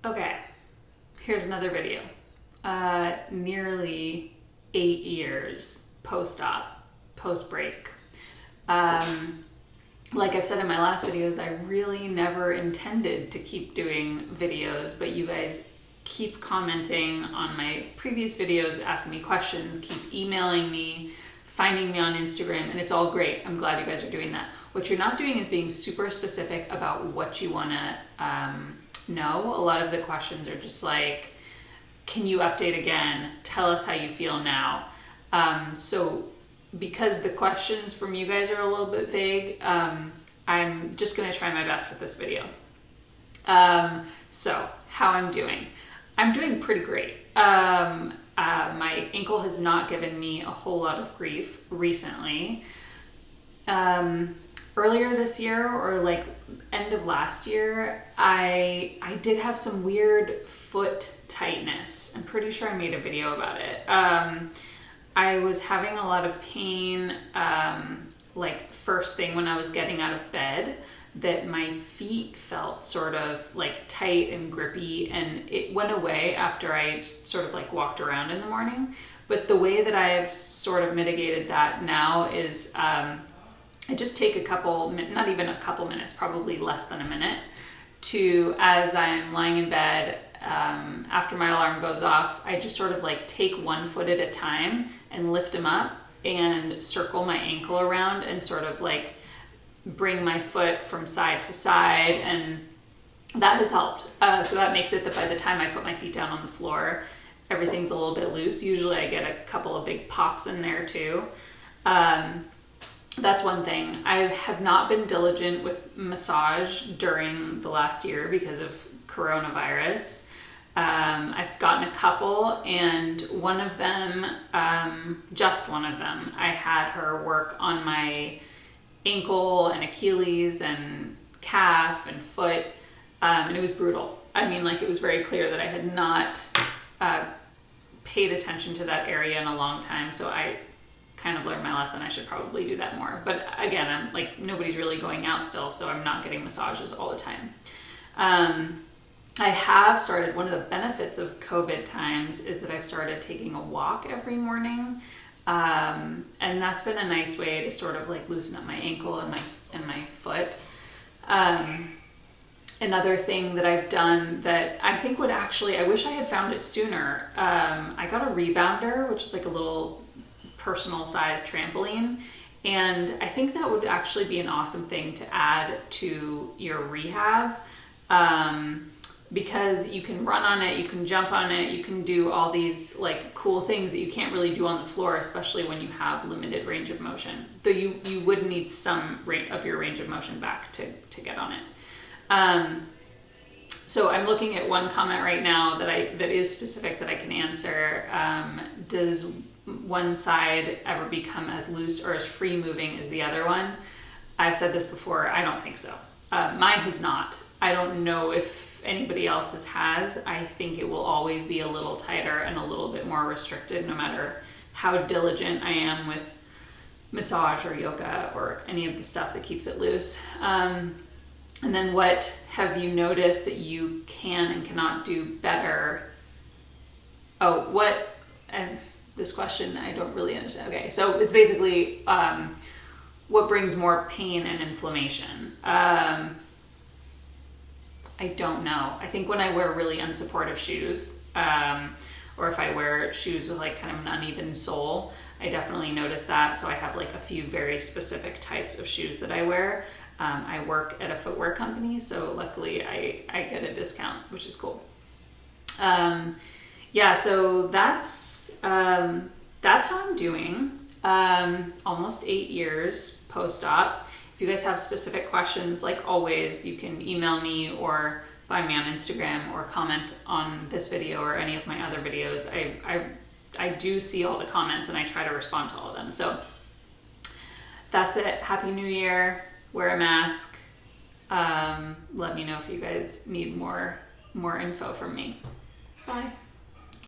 Okay, here's another video. Nearly 8 years post-op, post-break. Like I've said in my last videos, I really never intended to keep doing videos, but you guys keep commenting on my previous videos, asking me questions, keep emailing me, finding me on Instagram, and it's all great. I'm glad you guys are doing that. What you're not doing is being super specific about what you want to know. A lot of the questions are just like, can you update again? Tell us how you feel now. So because the questions from you guys are a little bit vague, I'm just gonna try my best with this video. So how I'm doing. I'm doing pretty great. My ankle has not given me a whole lot of grief recently. Earlier this year, or like end of last year, I did have some weird foot tightness. I'm pretty sure I made a video about it. I was having a lot of pain, like first thing when I was getting out of bed, that my feet felt sort of like tight and grippy, and it went away after I sort of like walked around in the morning. But the way that I've sort of mitigated that now is I just take a couple, not even a couple minutes, probably less than a minute, to, as I'm lying in bed, after my alarm goes off, I just sort of like take one foot at a time and lift them up and circle my ankle around and sort of like bring my foot from side to side, and that has helped. So that makes it that by the time I put my feet down on the floor, everything's a little bit loose. Usually I get a couple of big pops in there too. That's one thing. I have not been diligent with massage during the last year because of coronavirus. I've gotten a couple, and one of them, just one of them, I had her work on my ankle and Achilles and calf and foot, and it was brutal. I mean, like, it was very clear that I had not paid attention to that area in a long time, so I kind of learned my lesson. I should probably do that more. But again, I'm like, nobody's really going out still, so I'm not getting massages all the time. I have started, one of the benefits of COVID times is that I've started taking a walk every morning. And that's been a nice way to sort of like loosen up my ankle and my foot. Another thing that I've done that I think would actually, I wish I had found it sooner. I got a Rebounder, which is like a little personal size trampoline. And I think that would actually be an awesome thing to add to your rehab. Because you can run on it, you can jump on it, you can do all these like cool things that you can't really do on the floor, especially when you have limited range of motion. Though you would need some of your range of motion back to get on it. So I'm looking at one comment right now that is specific that I can answer. Does one side ever become as loose or as free moving as the other one? I've said this before, I don't think so. Mine has not. I don't know if anybody else's has. I think it will always be a little tighter and a little bit more restricted no matter how diligent I am with massage or yoga or any of the stuff that keeps it loose. And then what have you noticed that you can and cannot do better? Oh, what, and this question I don't really understand. Okay, so it's basically what brings more pain and inflammation? I don't know. I think when I wear really unsupportive shoes, or if I wear shoes with like kind of an uneven sole, I definitely notice that. So I have like a few very specific types of shoes that I wear. I work at a footwear company, so luckily I get a discount, which is cool. Yeah, so that's how I'm doing. Almost 8 years post-op. If you guys have specific questions, like always, you can email me or find me on Instagram or comment on this video or any of my other videos. I do see all the comments and I try to respond to all of them. So that's it. Happy New Year. Wear a mask. Let me know if you guys need more info from me. Bye.